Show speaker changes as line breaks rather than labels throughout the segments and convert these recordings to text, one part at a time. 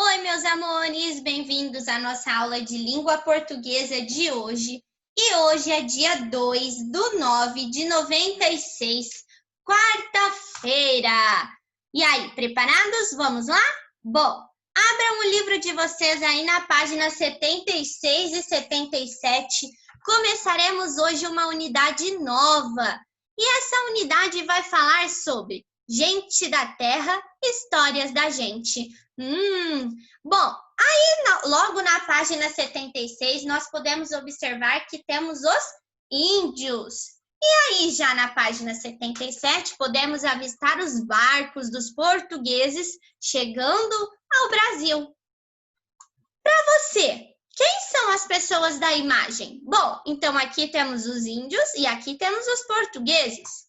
Oi, meus amores, bem-vindos à nossa aula de língua portuguesa de hoje. E hoje é dia 2/9/96, quarta-feira. E aí, preparados? Vamos lá? Bom, abram o livro de vocês aí na página 76 e 77. Começaremos hoje uma unidade nova. E essa unidade vai falar sobre gente da terra, histórias da gente. Bom, aí logo na página 76 nós podemos observar que temos os índios. E aí já na página 77 podemos avistar os barcos dos portugueses chegando ao Brasil. Para você, quem são as pessoas da imagem? Bom, então aqui temos os índios e aqui temos os portugueses.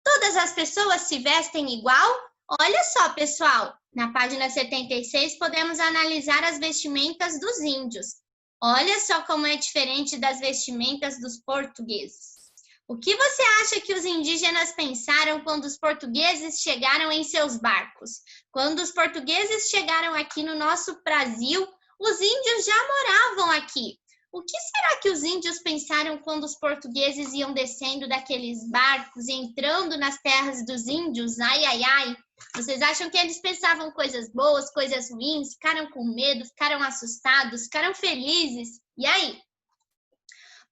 Todas as pessoas se vestem igual? Olha só, pessoal, na página 76 podemos analisar as vestimentas dos índios. Olha só como é diferente das vestimentas dos portugueses. O que você acha que os indígenas pensaram quando os portugueses chegaram em seus barcos? Quando os portugueses chegaram aqui no nosso Brasil, os índios já moravam aqui. O que será que os índios pensaram quando os portugueses iam descendo daqueles barcos e entrando nas terras dos índios? Ai, ai, ai! Vocês acham que eles pensavam coisas boas, coisas ruins? Ficaram com medo, ficaram assustados, ficaram felizes? E aí?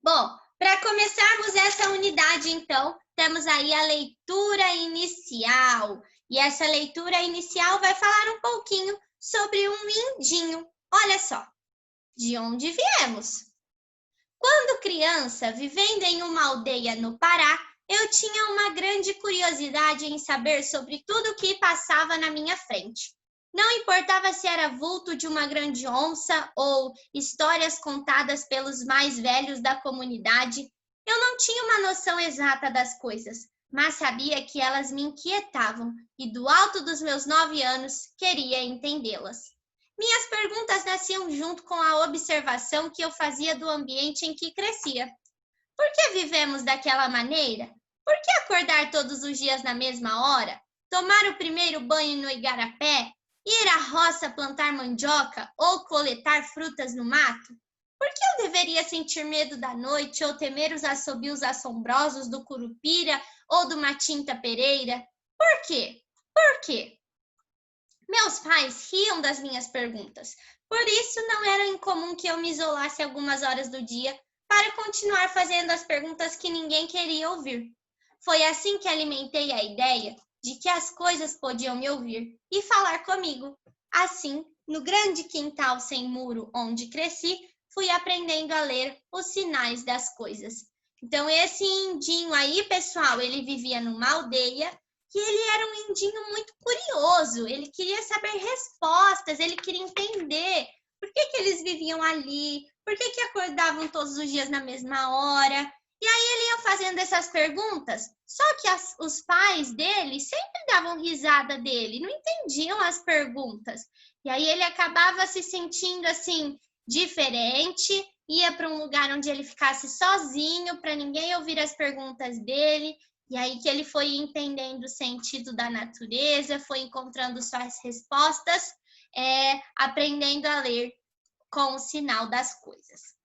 Bom, para começarmos essa unidade, então, temos aí a leitura inicial. E essa leitura inicial vai falar um pouquinho sobre um indinho. Olha só, de onde viemos? Quando criança, vivendo em uma aldeia no Pará, eu tinha uma grande curiosidade em saber sobre tudo o que passava na minha frente. Não importava se era vulto de uma grande onça ou histórias contadas pelos mais velhos da comunidade, eu não tinha uma noção exata das coisas, mas sabia que elas me inquietavam e do alto dos meus 9 anos queria entendê-las. Minhas perguntas nasciam junto com a observação que eu fazia do ambiente em que crescia. Por que vivemos daquela maneira? Por que acordar todos os dias na mesma hora? Tomar o primeiro banho no igarapé? Ir à roça plantar mandioca ou coletar frutas no mato? Por que eu deveria sentir medo da noite ou temer os assobios assombrosos do curupira ou do matinta pereira? Por quê? Por quê? Meus pais riam das minhas perguntas, por isso não era incomum que eu me isolasse algumas horas do dia para continuar fazendo as perguntas que ninguém queria ouvir. Foi assim que alimentei a ideia de que as coisas podiam me ouvir e falar comigo. Assim, no grande quintal sem muro onde cresci, fui aprendendo a ler os sinais das coisas. Então, esse indinho aí, pessoal, ele vivia numa aldeia. E ele era um indinho muito curioso, ele queria saber respostas, ele queria entender por que eles viviam ali, por que acordavam todos os dias na mesma hora. E aí ele ia fazendo essas perguntas, só que os pais dele sempre davam risada dele, não entendiam as perguntas. E aí ele acabava se sentindo assim, diferente, ia para um lugar onde ele ficasse sozinho, para ninguém ouvir as perguntas dele. E aí que ele foi entendendo o sentido da natureza, foi encontrando suas respostas, aprendendo a ler com o sinal das coisas.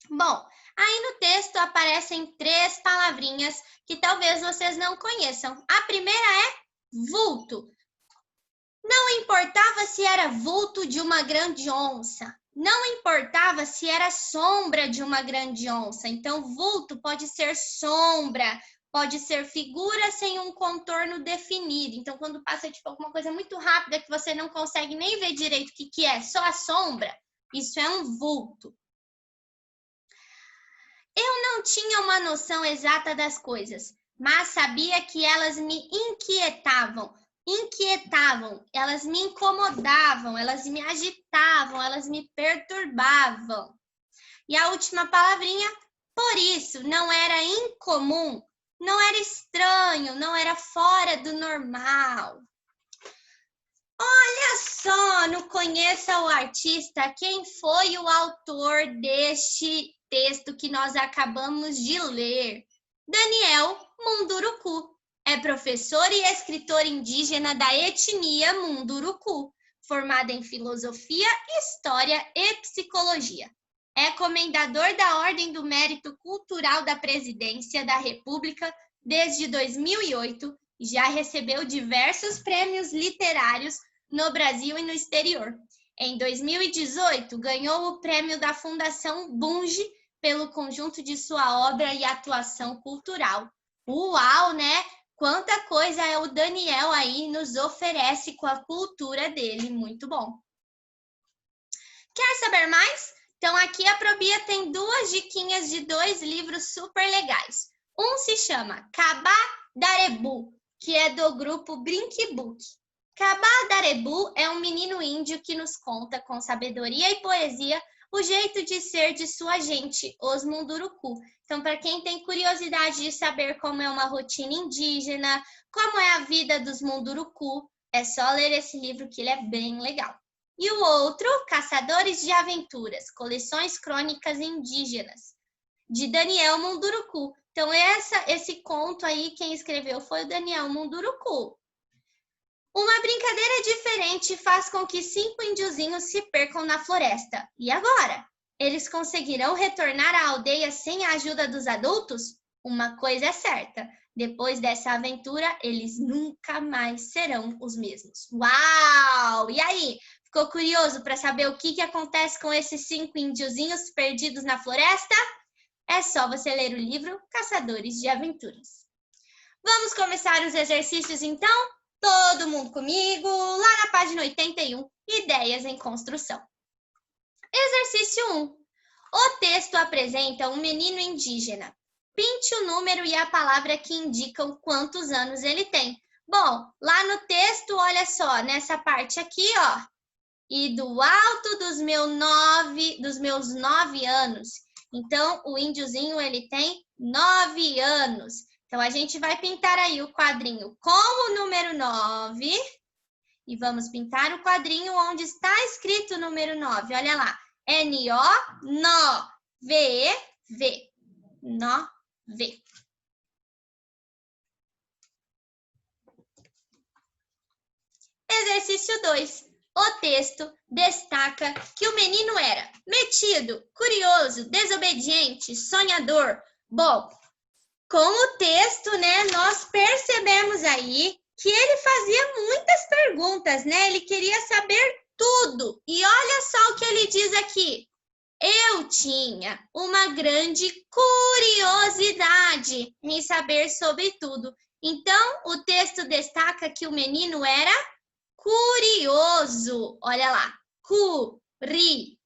Bom, aí no texto aparecem 3 palavrinhas que talvez vocês não conheçam. A primeira é vulto. Não importava se era vulto de uma grande onça. Não importava se era sombra de uma grande onça. Então, vulto pode ser sombra, pode ser figura sem um contorno definido. Então, quando passa tipo alguma coisa muito rápida que você não consegue nem ver direito o que é, só a sombra, isso é um vulto. Eu não tinha uma noção exata das coisas, mas sabia que elas me inquietavam, elas me incomodavam, elas me agitavam, elas me perturbavam. E a última palavrinha, por isso, não era incomum, não era estranho, não era fora do normal. Olha só, no Conheça o Artista, quem foi o autor deste texto que nós acabamos de ler? Daniel Munduruku. É professor e escritor indígena da etnia Munduruku. formado em filosofia, história e psicologia. É comendador da Ordem do Mérito Cultural da Presidência da República desde 2008 e já recebeu diversos prêmios literários no Brasil e no exterior. Em 2018, ganhou o prêmio da Fundação Bunge pelo conjunto de sua obra e atuação cultural. Uau, né? Quanta coisa o Daniel aí nos oferece com a cultura dele. Muito bom. Quer saber mais? Então, aqui a Probia tem 2 diquinhas de 2 livros super legais. Um se chama Kabadarebu, que é do grupo Brinkbook. Kabadarebu é um menino índio que nos conta, com sabedoria e poesia, o jeito de ser de sua gente, os Munduruku. Então, para quem tem curiosidade de saber como é uma rotina indígena, como é a vida dos Munduruku, é só ler esse livro que ele é bem legal. E o outro, Caçadores de Aventuras, Coleções Crônicas Indígenas, de Daniel Munduruku. Então, esse conto aí, quem escreveu foi o Daniel Munduruku. Uma brincadeira diferente faz com que 5 índiozinhos se percam na floresta. E agora? Eles conseguirão retornar à aldeia sem a ajuda dos adultos? Uma coisa é certa, depois dessa aventura, eles nunca mais serão os mesmos. Uau! E aí? Ficou curioso para saber o que acontece com esses 5 índiozinhos perdidos na floresta? É só você ler o livro Caçadores de Aventuras. Vamos começar os exercícios então? Todo mundo comigo, lá na página 81, Ideias em Construção. Exercício 1. O texto apresenta um menino indígena. Pinte o número e a palavra que indicam quantos anos ele tem. Bom, lá no texto, olha só, nessa parte aqui, ó. E do alto dos meus 9 anos. Então, o índiozinho, ele tem 9 anos. Então, a gente vai pintar aí o quadrinho com o número 9. E vamos pintar o quadrinho onde está escrito o número 9. Olha lá. N-O-V-V. 9. Exercício 2. O texto destaca que o menino era metido, curioso, desobediente, sonhador. Bom, com o texto, né, nós percebemos aí que ele fazia muitas perguntas, né? Ele queria saber tudo. E olha só o que ele diz aqui. Eu tinha uma grande curiosidade em saber sobre tudo. Então, o texto destaca que o menino era curioso. Olha lá. Curioso.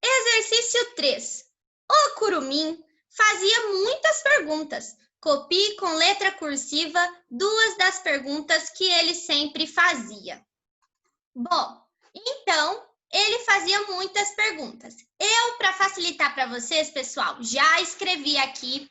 Exercício 3. O curumim fazia muitas perguntas. Copie com letra cursiva 2 das perguntas que ele sempre fazia. Bom, então, ele fazia muitas perguntas. Eu, para facilitar para vocês, pessoal, já escrevi aqui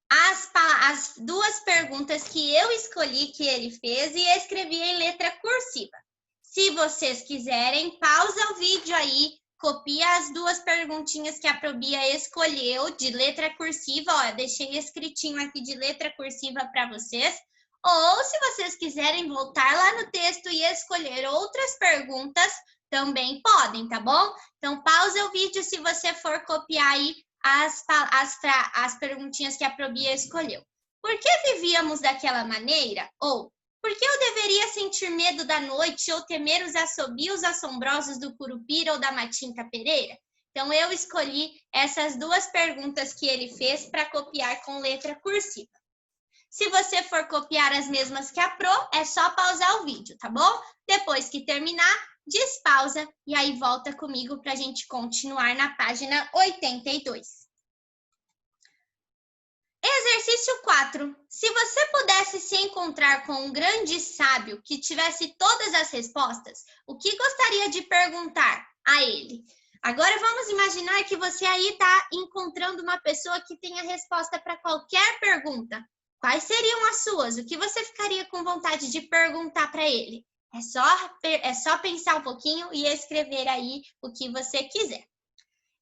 as 2 perguntas que eu escolhi que ele fez e escrevi em letra cursiva. Se vocês quiserem, pausa o vídeo aí, copia as 2 perguntinhas que a Probia escolheu de letra cursiva. Ó, eu deixei escritinho aqui de letra cursiva para vocês. Ou, se vocês quiserem voltar lá no texto e escolher outras perguntas, também podem, tá bom? Então, pausa o vídeo se você for copiar aí as perguntinhas que a Probia escolheu. Por que vivíamos daquela maneira? Ou, por que eu deveria sentir medo da noite ou temer os assobios assombrosos do Curupira ou da Matinta Pereira? Então, eu escolhi essas 2 perguntas que ele fez para copiar com letra cursiva. Se você for copiar as mesmas que a Pro, é só pausar o vídeo, tá bom? Depois que terminar, despausa e aí volta comigo para a gente continuar na página 82. Exercício 4. Se você pudesse se encontrar com um grande sábio que tivesse todas as respostas, o que gostaria de perguntar a ele? Agora vamos imaginar que você aí está encontrando uma pessoa que tem a resposta para qualquer pergunta. Quais seriam as suas? O que você ficaria com vontade de perguntar para ele? É só pensar um pouquinho e escrever aí o que você quiser.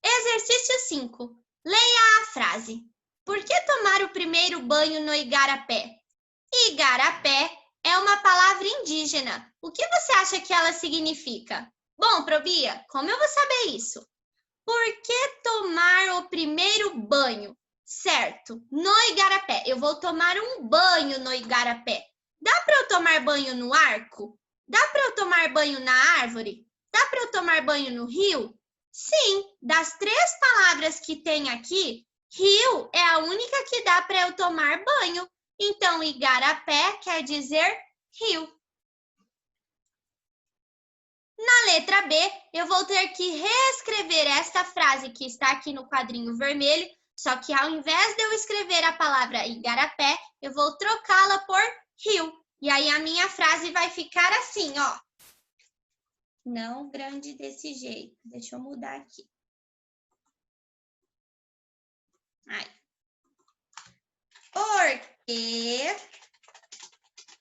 Exercício 5. Leia a frase. Por que tomar o primeiro banho no igarapé? Igarapé é uma palavra indígena. O que você acha que ela significa? Bom, Probia, como eu vou saber isso? Por que tomar o primeiro banho? Certo, no Igarapé. Eu vou tomar um banho no Igarapé. Dá para eu tomar banho no arco? Dá para eu tomar banho na árvore? Dá para eu tomar banho no rio? Sim, das 3 palavras que tem aqui, rio é a única que dá para eu tomar banho. Então, Igarapé quer dizer rio. Na letra B, eu vou ter que reescrever esta frase que está aqui no quadrinho vermelho, só que ao invés de eu escrever a palavra Igarapé, eu vou trocá-la por rio. E aí a minha frase vai ficar assim, ó. Não grande desse jeito. Deixa eu mudar aqui. Aí. Por que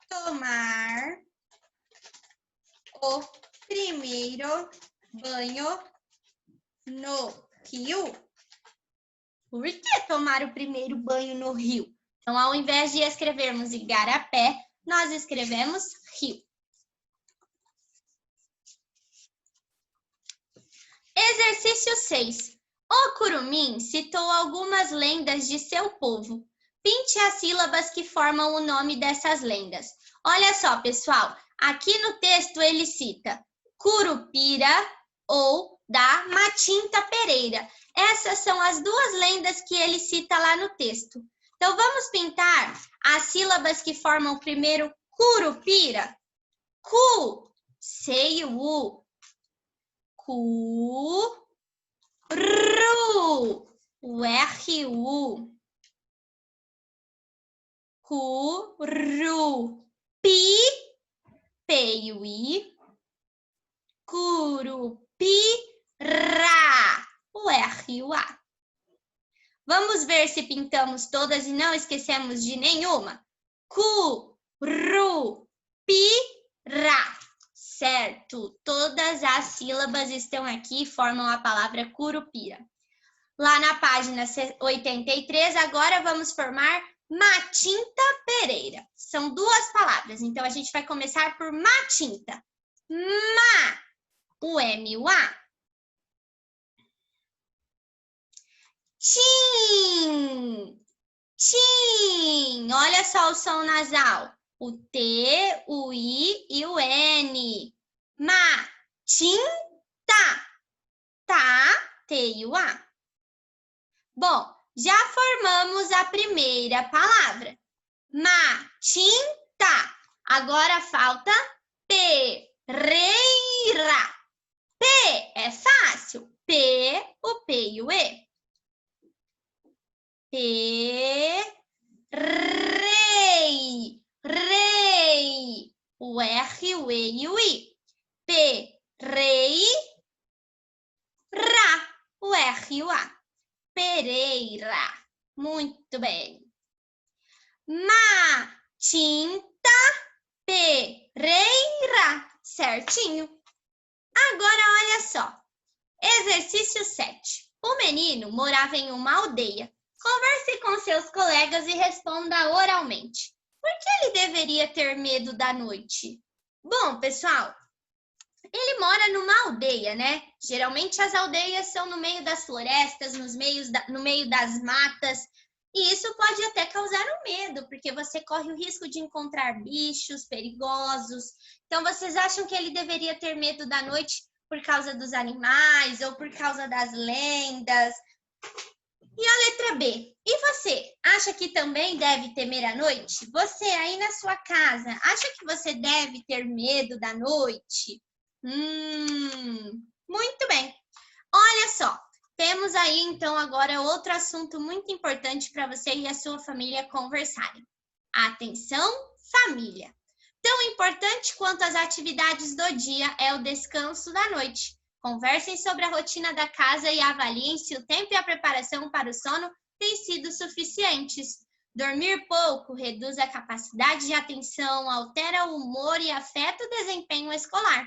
tomar o primeiro banho no rio? Por que tomar o primeiro banho no rio? Então, ao invés de escrevermos Igarapé, nós escrevemos rio. Exercício 6. O Curumim citou algumas lendas de seu povo. Pinte as sílabas que formam o nome dessas lendas. Olha só, pessoal, aqui no texto ele cita Curupira ou da Matinta Pereira. Essas são as 2 lendas que ele cita lá no texto. Então, vamos pintar as sílabas que formam o primeiro Curupira. Cu, sei o U. Cu, ru, o R-U. Cu, ru, pi, P-I, curupira, o R-U-A. Vamos ver se pintamos todas e não esquecemos de nenhuma. Curupira. Certo, todas as sílabas estão aqui e formam a palavra curupira. Lá na página 83, agora vamos formar Matinta Pereira. São 2 palavras, então a gente vai começar por Matinta. Ma, o M, o A. Tim, tim, olha só o som nasal. O T, o I e o N. Matinta, tá, T e o A. Bom, já formamos a primeira palavra. Matinta. Agora falta pereira. P é fácil. P, o P e o E. Rei. Rei. O R, o E e o I. Rei. Ra. O R e o A. Pereira. Muito bem. Matinta Pereira. Certinho. Agora, olha só. Exercício 7. O menino morava em uma aldeia. Converse com seus colegas e responda oralmente. Por que ele deveria ter medo da noite? Bom, pessoal, ele mora numa aldeia, né? Geralmente as aldeias são no meio das florestas, no meio das matas. E isso pode até causar um medo, porque você corre o risco de encontrar bichos perigosos. Então, vocês acham que ele deveria ter medo da noite por causa dos animais ou por causa das lendas? E a letra B. E você? Acha que também deve temer a noite? Você aí na sua casa, acha que você deve ter medo da noite? Muito bem. Olha só, temos aí então agora outro assunto muito importante para você e a sua família conversarem. Atenção, família! Tão importante quanto as atividades do dia é o descanso da noite. Conversem sobre a rotina da casa e avaliem se o tempo e a preparação para o sono têm sido suficientes. Dormir pouco reduz a capacidade de atenção, altera o humor e afeta o desempenho escolar.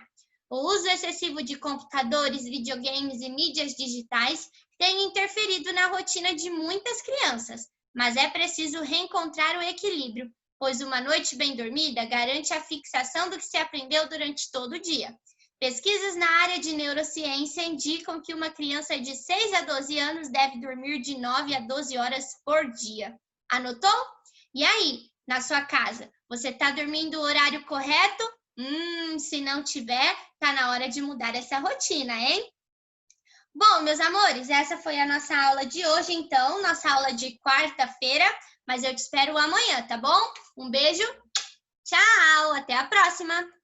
O uso excessivo de computadores, videogames e mídias digitais tem interferido na rotina de muitas crianças, mas é preciso reencontrar o equilíbrio. pois uma noite bem dormida garante a fixação do que se aprendeu durante todo o dia. Pesquisas na área de neurociência indicam que uma criança de 6 a 12 anos deve dormir de 9 a 12 horas por dia. Anotou? E aí, na sua casa, você está dormindo o horário correto? Se não tiver, tá na hora de mudar essa rotina, hein? Bom, meus amores, essa foi a nossa aula de hoje, então, nossa aula de quarta-feira, mas eu te espero amanhã, tá bom? Um beijo, tchau, até a próxima!